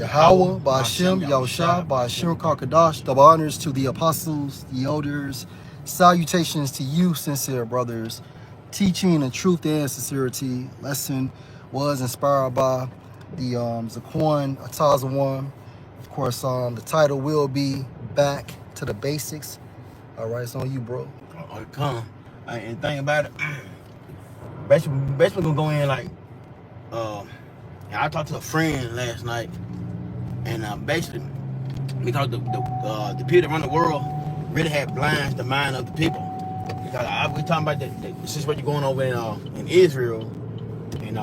Yahawah Bahashem Yahawashi Bahashem Karkadash. Double honors to the apostles, the elders. Salutations to you, sincere brothers. Teaching in truth and sincerity. Lesson was inspired by the Zaquan Atazawan. Of course, the title will be Back to the Basics. All right, it's on you, bro. Come. And think about it. Basically gonna go in like, I talked to a friend last night, and basically because the people that run the world really have blinds the mind of the people. Because we talking about the situation going over in Israel, and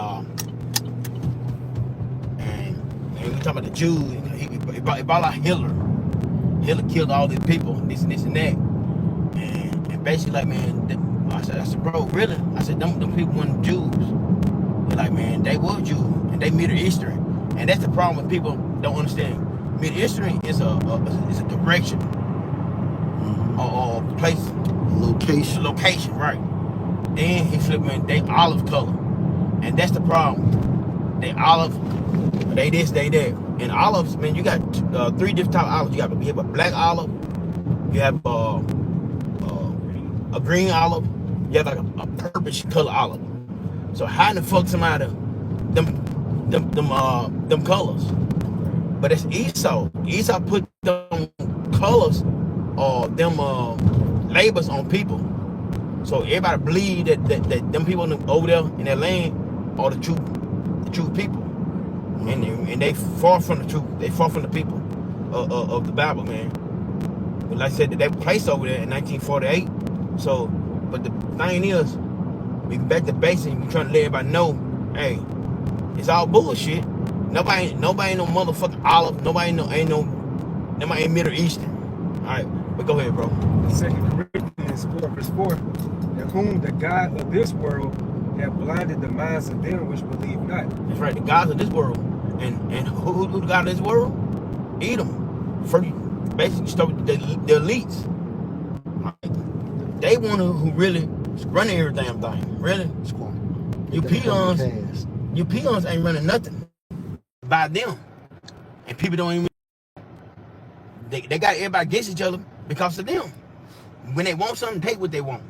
we talking about the Jews. It brought out Hitler. Hitler killed all these people, this and that, and basically like, man, I said, bro, really? I said, them people weren't Jews. They're like, man, they were Jews, and they Middle Eastern, and that's the problem with people don't understand. Middle Eastern is a direction or place, location, right? Then he flipped, man, they olive color, and that's the problem. They olive, they this, they that, and olives, man, you got 3 different types of olives. You have a black olive, you have a green olive, you have like a purplish color olive. So how in the fuck somebody them colors? But it's Esau. Esau put them colors or them labels on people. So everybody believe that them people over there in that land are the true people. And they far from the truth. They far from the people of the Bible, man. But like I said, they were placed over there in 1948. So, but the thing is, we back to basics. We trying to let everybody know, hey, it's all bullshit. Nobody ain't no motherfucking olive. Nobody ain't Middle Eastern. All right, but go ahead, bro. 2 Corinthians 4:4, and whom the God of this world have blinded the minds of them which believe not. That's right, the gods of this world. And who the God of this world? Edom. First, basically, start with the elites. They want to who really running every damn thing. Really? You peons ain't running nothing by them. And people don't even, they got everybody against each other because of them. When they want something, take what they want.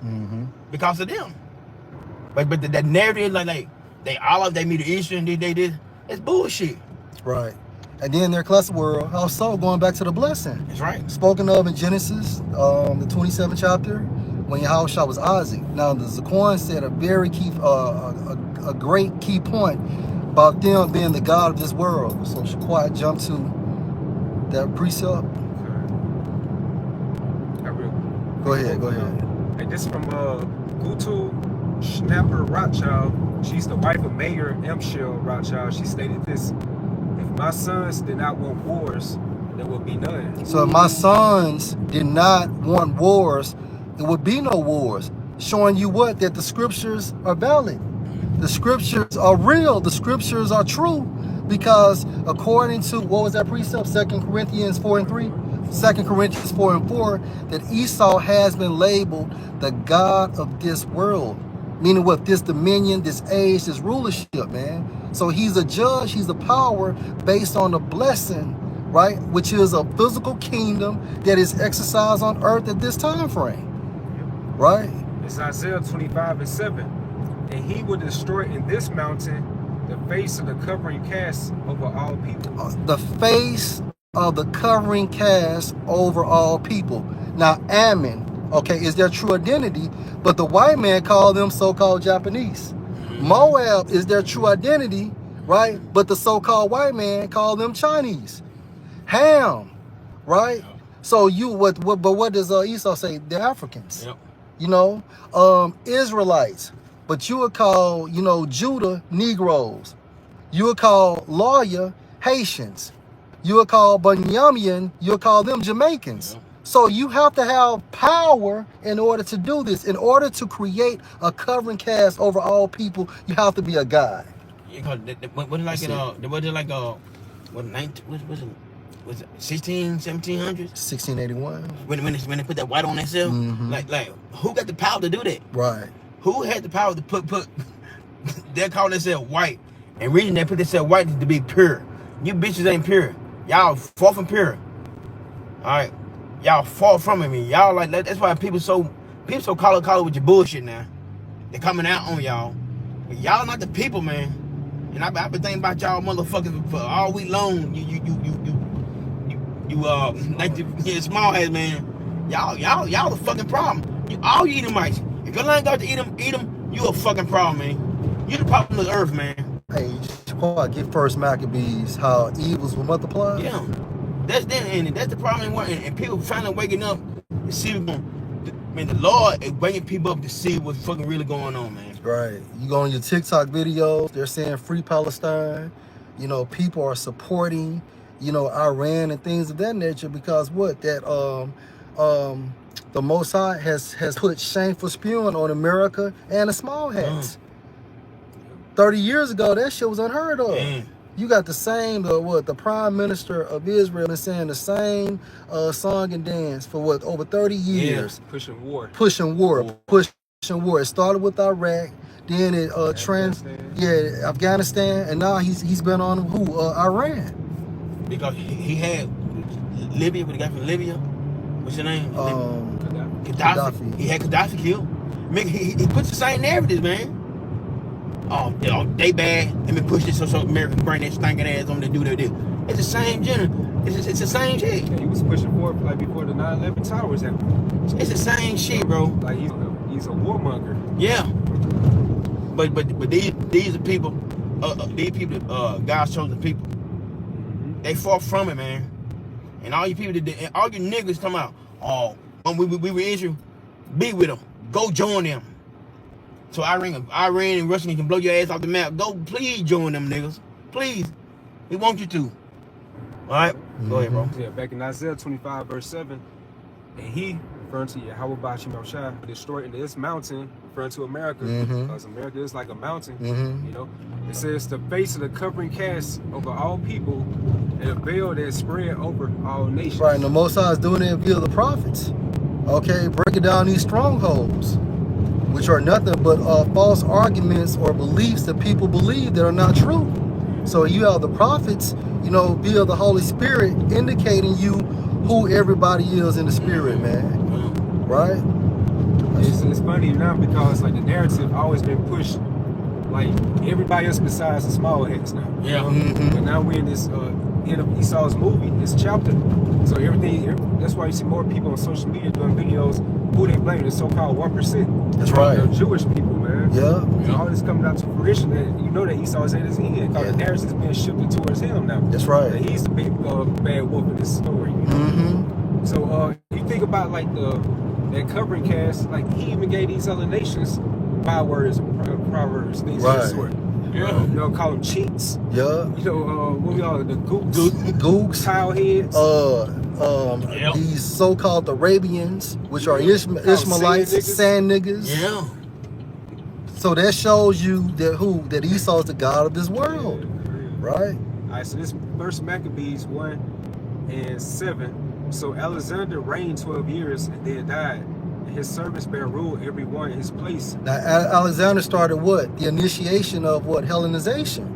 Because of them. But the narrative like they olive, they Middle Eastern, they did. It's bullshit. Right. And then their class world, also going back to the blessing. That's right. Spoken of in Genesis, the 27th chapter, when Yahawashi was Isaac. Now the Zaquan said a very key, a great key point about them being the God of this world. So Shaquat jump to that precept. Go ahead. Hey, this is from Gutu Schnapper Rothschild. She's the wife of Mayor M. Shell Rothschild. She stated this: if my sons did not want wars, there would be none. So if my sons did not want wars, there would be no wars. Showing you what? That the scriptures are valid. The scriptures are real. The scriptures are true. Because according to, what was that precept? 2 Corinthians 4:3? 2 Corinthians 4:4, that Esau has been labeled the God of this world. Meaning what? This dominion, this age, this rulership, man. So he's a judge, he's a power based on the blessing, right? Which is a physical kingdom that is exercised on earth at this time frame, right? It's Isaiah 25:7. And he will destroy in this mountain the face of the covering cast over all people. The face of the covering cast over all people. Now, Ammon, okay, is their true identity, but the white man called them so-called Japanese. Moab is their true identity, right? But the so-called white man called them Chinese. Ham, right? So but what does Esau say? They're Africans. Yep. You know, Israelites. But you would call, Judah Negroes. You would call Lawyer Haitians. You would call Bunyamin, you would call them Jamaicans. Yeah. So you have to have power in order to do this. In order to create a covering cast over all people, you have to be a god. Was it 1700s? 1681. When they put that white on themselves? Like who got the power to do that? Right. Who had the power to put they call themselves white? And reason they put themselves white is to be pure. You bitches ain't pure. Y'all far from pure. Alright? Y'all far from it, man. Y'all like, that's why people so color with your bullshit now. They coming out on y'all. But y'all not the people, man. And I've been thinking about y'all motherfuckers for all week long. Like the small heads, man. Y'all the fucking problem. All you Edomites. If your land got to eat them, you a fucking problem, man. You the problem of the earth, man. Hey, you just quite get First Maccabees, how evils will multiply. Yeah. That's the problem. And people finally waking up to see what's going. Man, the Lord is bringing people up to see what's fucking really going on, man. Right. You go on your TikTok videos, they're saying free Palestine. You know, people are supporting, you know, Iran and things of that nature because what? That the Most High has put shameful spewing on America and the small hats. 30 years ago, that shit was unheard of. Damn. You got the same, the Prime Minister of Israel is saying the same song and dance for what, over 30 years. Yeah, pushing war. Pushing war. It started with Iraq, then it Afghanistan, and now he's been on who? Iran. Because he had Libya, what he got from Libya? What's your name? Gaddafi. He had Gaddafi killed. He puts the same narratives, man. Oh, they bad. Let me push this so America can bring that stinking ass on to do their deal. It's the same general. It's the same shit. Yeah, he was pushing for it like before the 9/11 towers happened. It's the same shit, bro. Like he's a warmonger. Yeah. But these are people. These people, God's chosen people. They fought from it, man. And all you people, all you niggas come out. Oh, when we were Israel, be with them. Go join them. So Iran and Russia can blow your ass off the map. Go, please join them niggas. Please. We want you to. All right? Go ahead, bro. Yeah, back in Isaiah 25, verse 7, and he, referring to YAHAWAH BAHASHAM YAHAWASHI, destroyed this mountain, referring to America, because America is like a mountain, you know. It says, the face of the covering cast over all people, and a veil that spread over all nations. Right, and the Most High is doing it via the prophets. Okay, breaking down these strongholds, which are nothing but false arguments or beliefs that people believe that are not true. So you have the prophets, you know, via the Holy Spirit indicating you who everybody is in the spirit, man. Right? It's funny now because like the narrative always been pushed like everybody else besides the small heads now. Yeah. But now we're in this end of Esau's movie, this chapter. So that's why you see more people on social media doing videos who they blame, the so-called 1%. That's right. They're Jewish people, man. Yeah. And all this coming out to fruition that you know that Esau's at his end. Because the narrative is being shifted towards him now. That's right. And he's the big bad wolf in this story. You know? So you think about like that covering cast, like he even gave these other nations bywords, proverbs, things of that sort. Yeah. You know, call them cheats. Yeah. You know, what we all the gooks, tile heads. These so-called Arabians, which are Ishmaelites, sand niggas. Yeah. So that shows you that Esau is the God of this world, right? All right. So this First Maccabees 1:7. So Alexander reigned 12 years and then died. His servants bear rule, every one in his place. Now, Alexander started what? The initiation of what? Hellenization,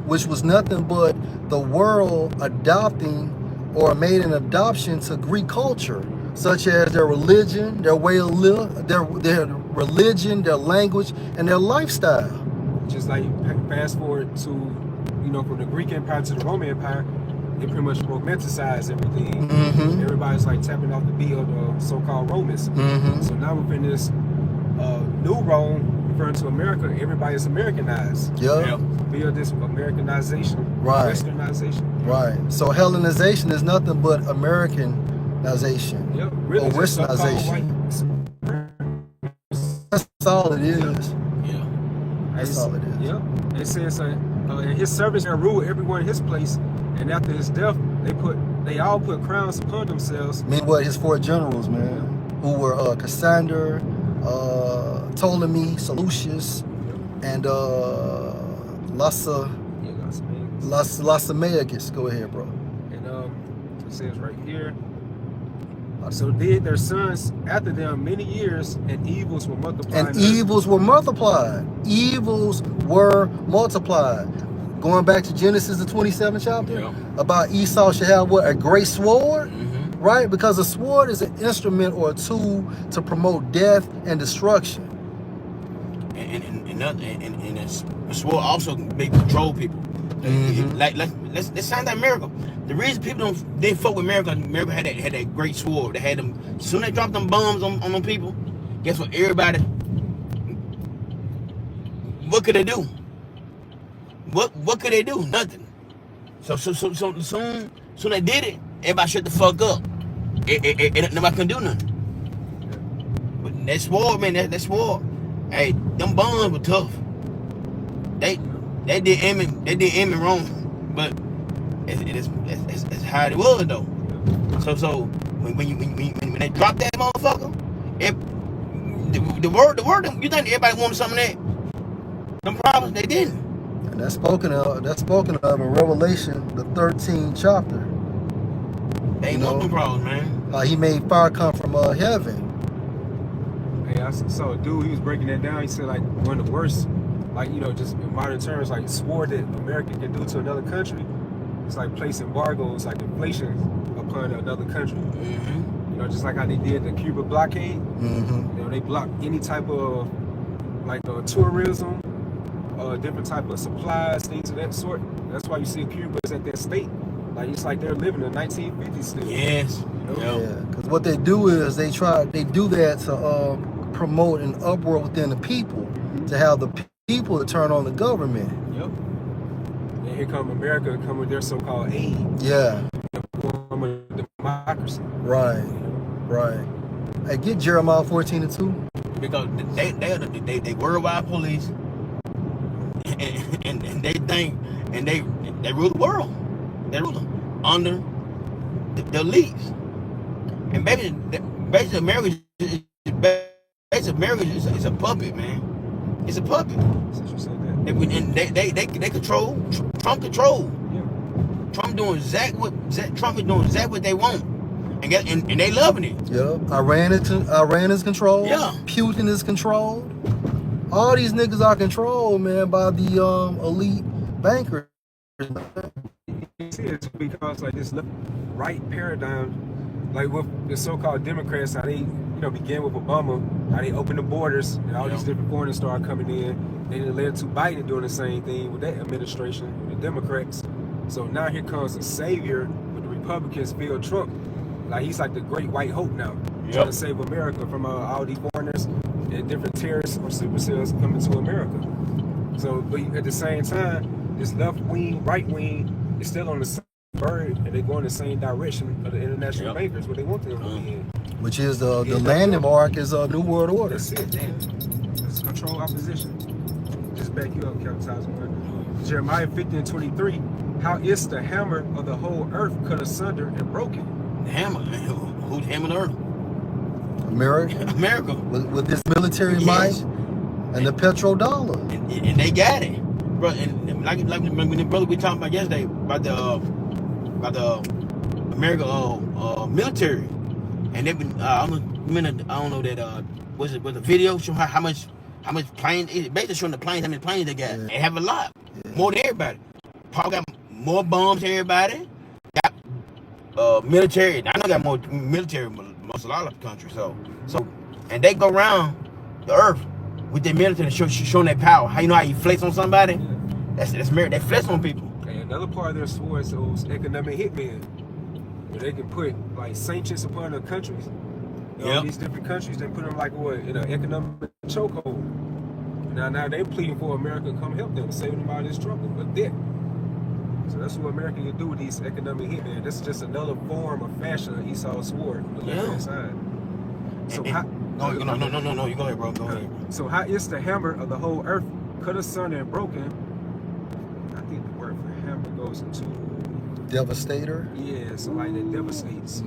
which was nothing but the world adopting or made an adoption to Greek culture, such as their religion, their way of live, their religion, their language, and their lifestyle. Just like fast forward to, you know, from the Greek Empire to the Roman Empire, they pretty much romanticized everything. Everybody's like tapping off the beat of the so-called Romans. So now within this new Rome, referring to America, everybody's Americanized. Yeah. Via this Americanization, right. Westernization. Right. So Hellenization is nothing but Americanization. Yep. Really or Westernization. That's all it is. Yeah. That's all it is. Yep. It says his servants shall rule everyone in his place. And after his death, they all put crowns upon themselves. I mean, what his four generals, man, who were Cassander, Ptolemy, Seleucus, and Lacedaemonius. Go ahead, bro. And it says right here. So did their sons after them many years, and evils were multiplied. And evils were multiplied. Evils were multiplied. Going back to Genesis, the 27th chapter, Yeah. about Esau should have what? A great sword, Mm-hmm. right? Because a sword is an instrument or a tool to promote death and destruction. And the sword also they control people. Mhm. Let's sound like America. The reason people they fuck with America, America had that great sword. They had them. As soon as they dropped them bombs on them people, guess what? Everybody, what could they do? What could they do? Nothing. So soon they did it. Everybody shut the fuck up. Nobody can do nothing. But that sword, man, that sword. Hey, them bombs were tough. They did aiming wrong, but it's how it was though. So when they dropped that motherfucker, the word you think everybody wanted something that them problems they didn't. And that's spoken of in Revelation, the 13th chapter. They ain't want them problems, man. He made fire come from heaven. Hey, I saw a dude, he was breaking that down. He said, like, one of the worst, like, just in modern terms, like, sword that America can do to another country, it's like place embargoes, like inflation upon another country. Mm-hmm. Just like how they did the Cuba blockade. Mm-hmm. They blocked any type of, like, tourism, different type of supplies, things of that sort. That's why you see Cuba is at that state. Like, it's like they're living in the 1950s still. Yes. Yeah, because what they do is they do that to promote an uproar within the people, to have the people to turn on the government. Yep. And here come America, come with their so-called aid. Yeah. Form of democracy. Right. Hey, get Jeremiah 14:2. Because they worldwide police, and they think, and they rule the world. They rule them under the elites. And basically America is a puppet, man. It's a puppet. Since you said that. And they control. Trump control. Yeah. Trump is doing exactly what they want, and they loving it. Yeah. Iran is controlled. Yeah. Putin is controlled. All these niggas are controlled, man, by the elite bankers. It's because like this right paradigm, like with the so-called Democrats, how they began with Obama, how they opened the borders and all these different foreigners started coming in. Then it led to Biden doing the same thing with that administration, with the Democrats. So now here comes a savior with the Republicans, Bill Trump. Like he's like the great white hope now, trying to save America from all these foreigners and different terrorists or super cells coming to America. So, but at the same time, this left wing, right wing is still on the same bird, and they go in the same direction of the international bankers, what they want them to be in. Which is the landing mark is a New World Order. That's it, man. It's control opposition. Just back you up, Captain Tazman. Jeremiah 50:23. How is the hammer of the whole earth cut asunder and broken? The hammer, man. Who's hammering the earth? America. With this military might and the petrodollar. And they got it, bro. And like when the brother we talking about yesterday about the America military, and they've been I don't know that was the video showing how much planes, basically showing the planes, how many planes they got. They have a lot, more than everybody. Paul got more bombs than everybody. Got military. I know got more military than most a lot of countries. So and they go around the earth with their military showing their power. How you flex on somebody? That's merit. They flex on people. And another part of their sword is those economic hitmen, where they can put like sanctions upon the countries. These different countries, they put them like in an economic chokehold. Now they're pleading for America to come help them, save them out of this trouble, but debt. So that's what America can do with these economic hitmen. This is just another form of fashion of Esau's sword on the left-hand side. So no, you go ahead, bro. Go ahead. So how is the hammer of the whole earth cut asunder and broken? I think the word for hammer goes into Devastator. Yeah, so like that devastates.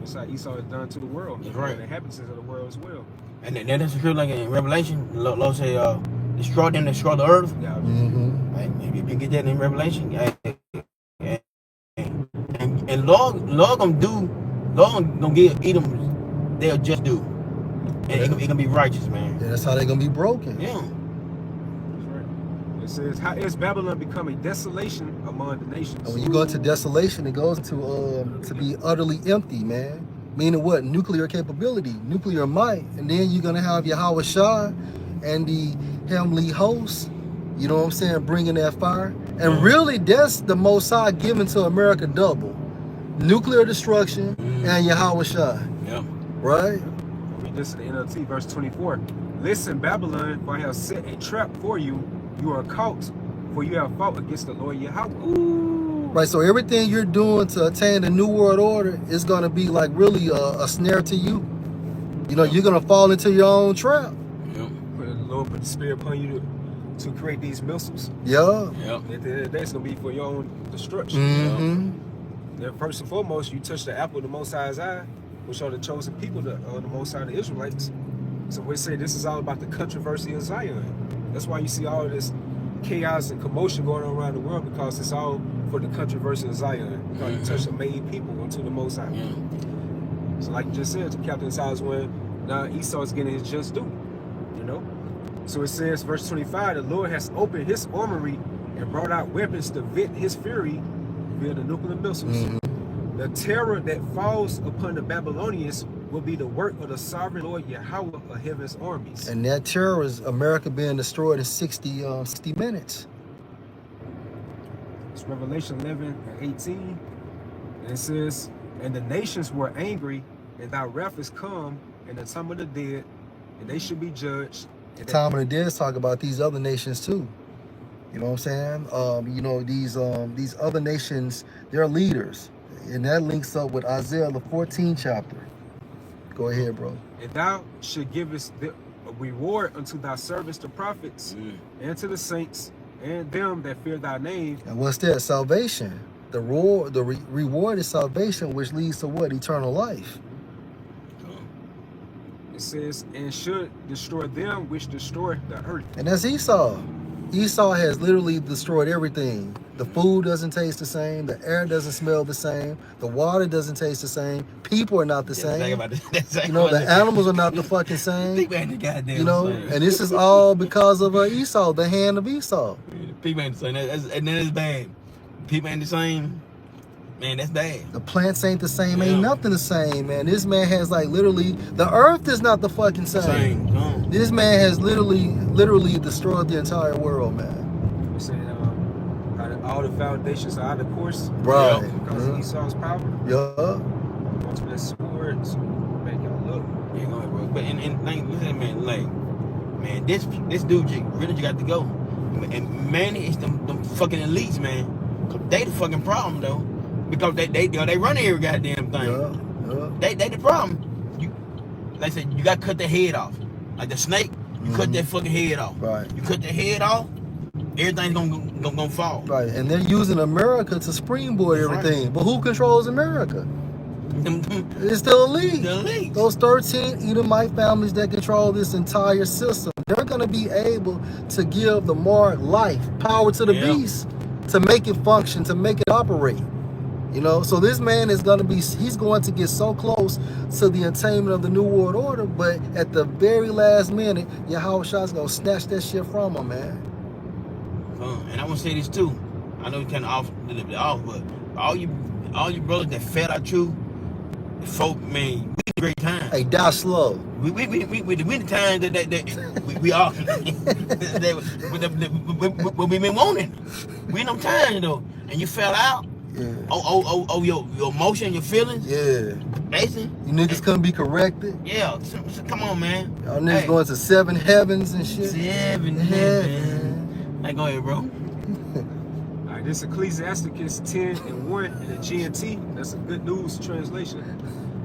It's like Esau has done to the world. That's right. And the inhabitants of the world as well. And then that's true, like in Revelation, Lord say, destroy the earth. Yeah. Right? If you can get that in Revelation, and Lord gonna eat them. They'll just do, and it gonna be righteous, man. Yeah, that's how they're gonna be broken. Yeah. That's right. It says, how is Babylon become a desolation among the nations? And when you go into desolation, it goes to be utterly empty, man. Meaning what? Nuclear capability, nuclear might. And then you're going to have Yahawashi and the heavenly hosts, you know what I'm saying, bringing that fire. And really, that's the Most High given to America double. Nuclear destruction and Yahawashi. Yep. Right? Read this in the NLT, verse 24. Listen, Babylon, for I have set a trap for you. You are caught, for you have fought against the Lord Yahawah. Ooh. Right, so everything you're doing to attain the New World Order is going to be like really a snare to you. You know, you're going to fall into your own trap. Yep. But the Lord put the spirit upon you to create these missiles. Yeah. Yep. At the end of the day, it's going to be for your own destruction. Mm-hmm. Then first and foremost, you touch the apple of the Most High's eye, which are the chosen people of the Most High, the Israelites. So we say this is all about the controversy of Zion. That's why you see all this chaos and commotion going on around the world, because it's all for the controversy of Zion. Because you touch the made people unto the Most High. So like you just said, to Captain Size, when now Esau is getting his just due, you know? So it says, verse 25, the Lord has opened his armory and brought out weapons to vent his fury via the nuclear missiles. The terror that falls upon the Babylonians will be the work of the sovereign Lord Yahawah of heaven's armies. And that terror is America being destroyed in 60 minutes. It's Revelation 11 and 18. And it says, and the nations were angry, and thy wrath is come, and the time of the dead, and they should be judged. The time of the dead is talk about these other nations too. You know what I'm saying? You know, these other nations, they're leaders. And that links up with Isaiah, the 14th chapter. Go ahead, bro. And thou should give us the reward unto thy servants, the prophets, and to the saints, and them that fear thy name. And what's that? Salvation. The reward is salvation, which leads to what? Eternal life. It says, and should destroy them which destroy the earth. And that's Esau. Esau has literally destroyed everything. The food doesn't taste the same. The air doesn't smell the same. The water doesn't taste the same. People are not the same. You know, the animals are not the fucking same. You know, and this is all because of Esau, the hand of Esau. People ain't the same. And then it's bad. People ain't the same. Man, that's bad. The plants ain't the same. Ain't nothing the same, man. This man has like literally, the earth is not the fucking same. This man has literally destroyed the entire world, man. You're saying all the foundations are out of course. Right. Because of Esau's power. Yeah. Onto that sword to make y'all look. Yeah, go ahead, bro. But and like, listen, man, this dude really got to go. And man, it's them fucking elites, man. Cause they the fucking problem though. Because they run every goddamn thing. They the problem. Like I said, you got to cut their head off. Like the snake, you cut that fucking head off. Right. You cut their head off, everything's gonna fall. Right. And they're using America to springboard everything. Right. But who controls America? It's the elite. The elite. Those 13 Edomite families that control this entire system. They're going to be able to give the mark life, power to the beast, to make it function, to make it operate. You know, so this man is going to be, he's going to get so close to the attainment of the New World Order, but at the very last minute, Yahawashi going to snatch that shit from him, man. And I want to say this too. I know you kind of a little bit off, but all you brothers that fed out you, folk, man, we had a great time. Hey, die slow. We the time that we all what we been wanting. We in them times though, and you fell out. Yeah. Oh, your emotion, your feelings. Yeah. Basically. You niggas couldn't be corrected. Yeah. So come on, man. Y'all niggas going to 7 heavens and shit. 7 heavens. Hey, go ahead, bro. All right, this Ecclesiasticus 10:1 in the GNT. That's a good news translation.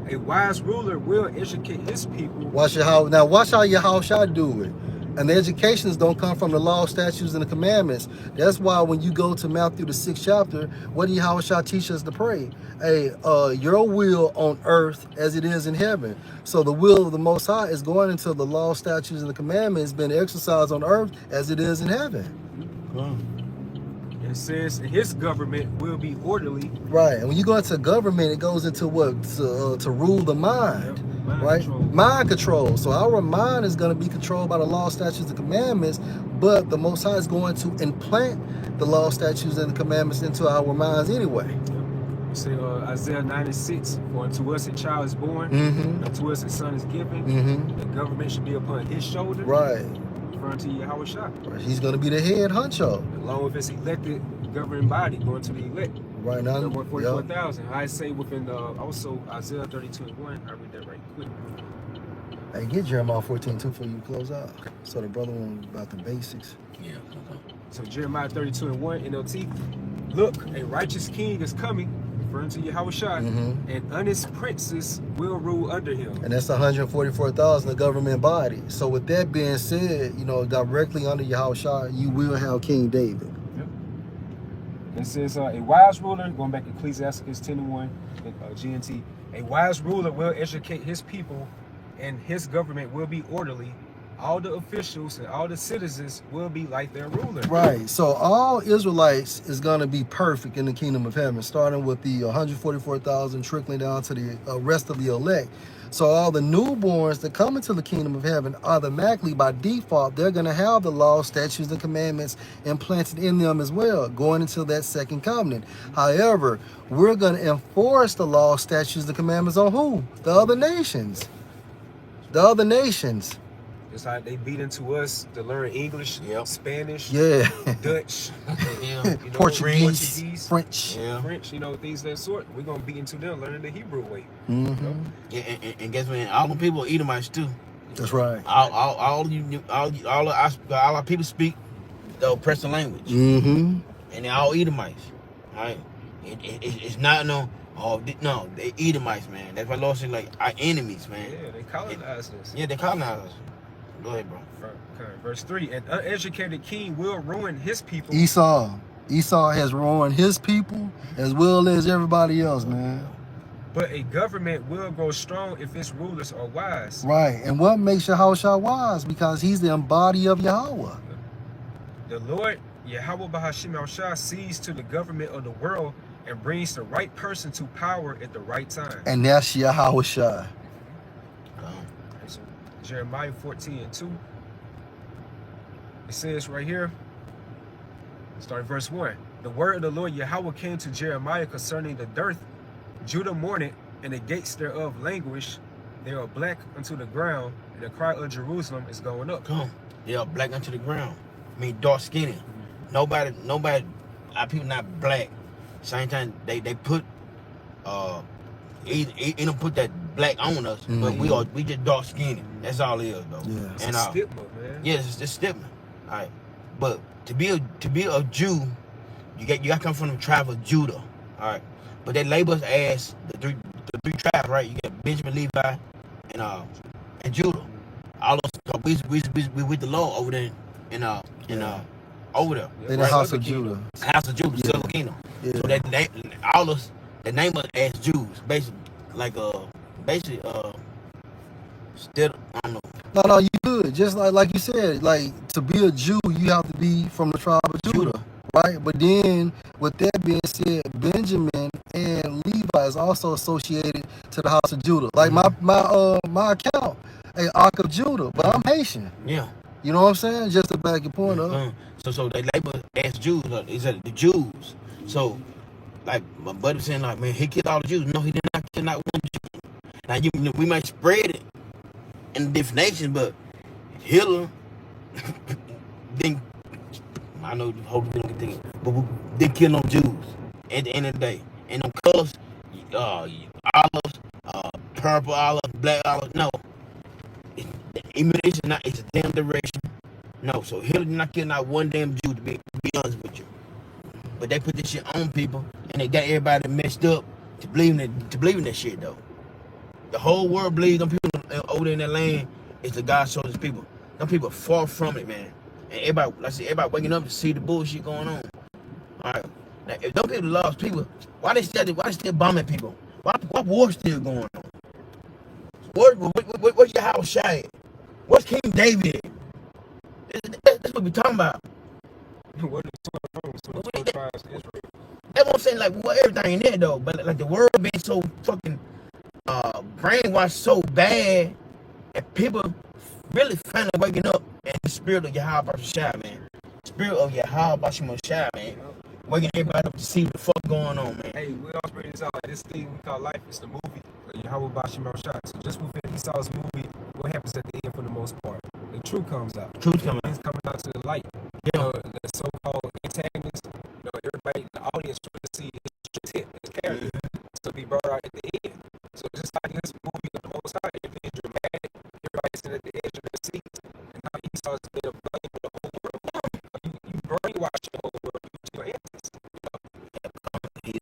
A wise ruler will educate his people. Watch how Yahawashi do it. And the educations don't come from the law, statutes, and the commandments. That's why when you go to Matthew the 6th chapter, what did Yahawashi teach us to pray? Hey, your will on earth as it is in heaven. So the will of the Most High is going into the law, statutes, and the commandments being exercised on earth as it is in heaven. It says his government will be orderly. Right. And when you go into government, it goes into what? To rule the mind. Yep. Mind right? control. Mind control. So our mind is going to be controlled by the law, statutes, and commandments, but the Most High is going to implant the law, statutes, and the commandments into our minds anyway. Say Isaiah 9:6, for unto us a child is born, unto us a son is given, the government should be upon his shoulder. Right. Referring to Yahawashi. Right. He's going to be the head honcho. Along with his elected governing body, going to the elect. Right now. 144,000. I say within also Isaiah 32:1. I read that right quick. Hey, get Jeremiah 14:2 before you close out. So the brother went about the basics. Yeah. So Jeremiah 32:1 NLT. Look, a righteous king is coming, referring to Yahawashi, and honest princes will rule under him. And that's 144,000, the government body. So with that being said, you know, directly under Yahawashi, you will have King David. Yep. It says a wise ruler, going back to Ecclesiastes 10:1, GNT, a wise ruler will educate his people, and his government will be orderly. All the officials and all the citizens will be like their ruler. Right. So all Israelites is going to be perfect in the kingdom of heaven, starting with the 144,000, trickling down to the rest of the elect. So all the newborns that come into the kingdom of heaven, automatically by default, they're going to have the law, statutes, and commandments implanted in them as well, going into that second covenant. However, we're going to enforce the law, statutes, and commandments on who? The other nations. The other nations. It's how they beat into us to learn English, Spanish, Dutch, Portuguese, French. French, you know, things of that sort. We're going to beat into them learning the Hebrew way. Yeah, and guess what? All the people are Edomites too. That's right. All our people speak the oppressive language. And they're all Edomites. All right? It's not no, they Edomites, man. That's why Lord said, like, our enemies, man. Yeah, they colonized us. Yeah, they colonized us. Go ahead, bro. Okay, verse 3. An uneducated king will ruin his people. Esau has ruined his people as well as everybody else, man. But a government will grow strong if its rulers are wise. Right. And what makes Yahawashi wise? Because he's the embody of Yahweh. The Lord Yahawah Bahashem Yahawashi sees to the government of the world and brings the right person to power at the right time. And that's Yahawashi. So Jeremiah 14:2. It says right here, starting verse 1. The word of the Lord Yahweh came to Jeremiah concerning the dearth. Judah mourned, and the gates thereof languish. They are black unto the ground, and the cry of Jerusalem is going up. They are black unto the ground. I mean, dark skinny. Nobody, our people not black. Same time, they put, they put that black on us, but we just dark skinny. That's all it is, though. Yeah. It's a stigma, man. Yeah, it's a stigma. All right, but to be a Jew, you got to come from the tribe of Judah. All right, but they label us as the three tribes, right? You got Benjamin, Levi, and Judah. All those we with the Lord over there over there. In the house of Judah. House of Judah, Southern Kingdom. Yeah. So they name us as Jews, basically, still, I don't know. No, you good. Just like you said, like to be a Jew, you have to be from the tribe of Judah, right? But then, with that being said, Benjamin and Levi is also associated to the house of Judah. Like my account, a Ark of Judah, but I'm Haitian. Yeah. You know what I'm saying? Just to back your point up. So they label us as Jews. Is that the Jews? So, like my buddy was saying, like, man, he killed all the Jews. No, he did not kill not one Jew. Now we might spread it in different nations, but Hitler didn't. I know, hopefully we don't get thinking, but we didn't kill no Jews at the end of the day. And no colors, olives, purple olives, black olives. No, it's not. It's a damn direction. No, so Hitler did not kill not one damn Jew, to be honest with you. But they put this shit on people, and they got everybody messed up to believe in that shit, though. The whole world believes them people over there in that land is the God showed his people. Them people far from it, man. And everybody, like I said, everybody waking up to see the bullshit going on. All right. Now, if them people lost people, why they still bombing people? Why war still going on? What's your house shine? What's King David? That's what we talking about. What tribes of Israel. That's what I'm saying. Like, well, everything in there though, but like the world being so fucking brainwashed so bad, and people really finally waking up, and the spirit of Yahawah Bahasham, man. Spirit of Yahawah Bahasham Yahawashi, man. Waking everybody up to see what the fuck going on, man. Hey, we always bring this out. Like this thing we call life is the movie Yahawah Bahasham Yahawashi. So just within Esau's movie, what happens at the end for the most part? The truth comes out. Truth coming out. It's coming out to the light. Yeah. The so-called antagonist, everybody in the audience trying to see his tip, his character, to be brought out at the end. So just like in this movie of the Most High, everything's dramatic. Everybody's sitting at the edge of their seats, and now Esau's been a blame for the whole world. You brainwash the whole world with your answers.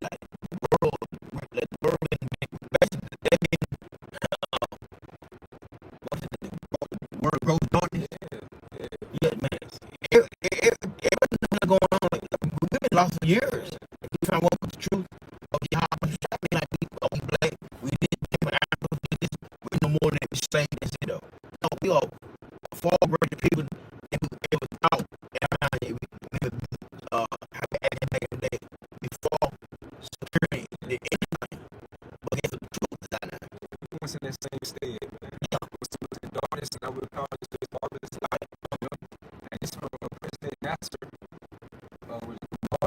Like the world, basically, that means world growth darkness. Yeah, man. Everything going on, like, we've been lost for years. If we try to walk with the truth of Yahawah Bahasham, like we black, we did different Africa, this, we're no more than the same as it though. No, we all far greater people than we ever thought. And how we acted back in the day. We fall security the anything. But guess what the truth is out there. We once in that same state, man. Yeah. Was the darkness, and I would call this place marvelous light. And this from President Nasser,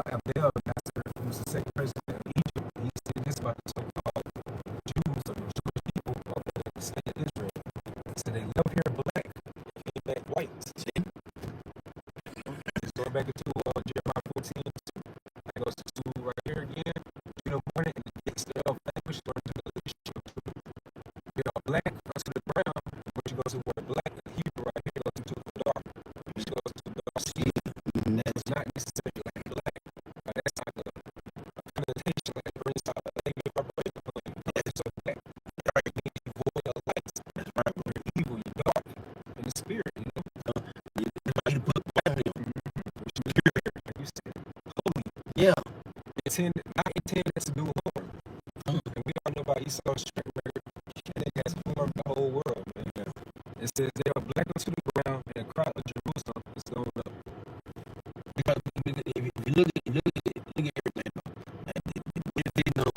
Abdel Nasser, who was the second president of Egypt. He said this about the so-called Jews or the Jewish people of the state of Israel. He said they left here black, came back white. See? It's going back into Jeremiah 14. It goes to 2 right here again. In the morning, and the gates thereof vanquished unto the leadership. They are black unto the ground, which goes to word black, and Hebrew right here goes to the dark, which goes to the dark skin. That's not necessarily like black, but that's like a connotation that brings out a negative vibration. So black, dark means you void of light. That's right. You're evil, you're dark in the spirit, you know. You put on him. Which is pure, like you said, holy. Yeah. Not intended to do harm. And we all know about Esau's track record. And it has formed the whole world, man. It says they are black unto the ground, and the crowd of Jerusalem is going up. Because if you look at everything, they know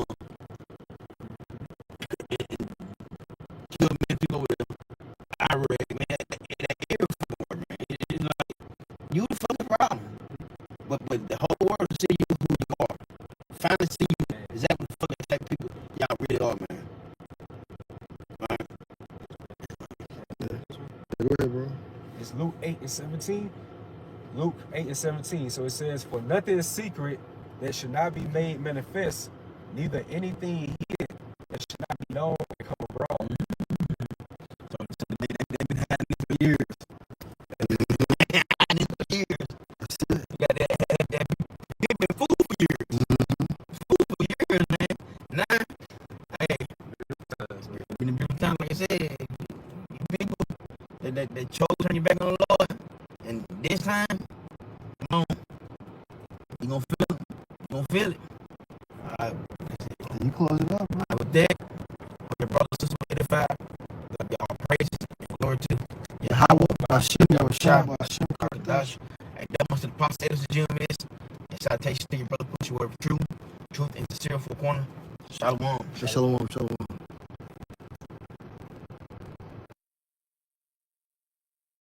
kill many people with Iraq, man. Every fucking word, man. It's like you the fucking problem. But the whole world will see you who you are. Finally see you exactly the fucking type of people y'all really are, man. Alright. Go ahead, bro. It's Luke 8:17. Luke 8:17. So it says, for nothing is secret that should not be made manifest, neither anything hidden that should not be known and come abroad. So they've been hiding this for years. Hiding this for years. You got that they've been fooled for years. Fooled for years, man. Now, hey, in the beautiful time, like I said, you people that chose to turn your back on the Lord, and this time, come on, you gonna feel it. You gonna feel it. Alright. You close it up, bro. With that, your brothers and sisters will edify. Give y'all praises and glory to Yahawah Bahasham Yahawashi. And that must be the prophet of GMS. And salutations to your brother, push your word of truth and sincere for corner. Shalom. Shalom.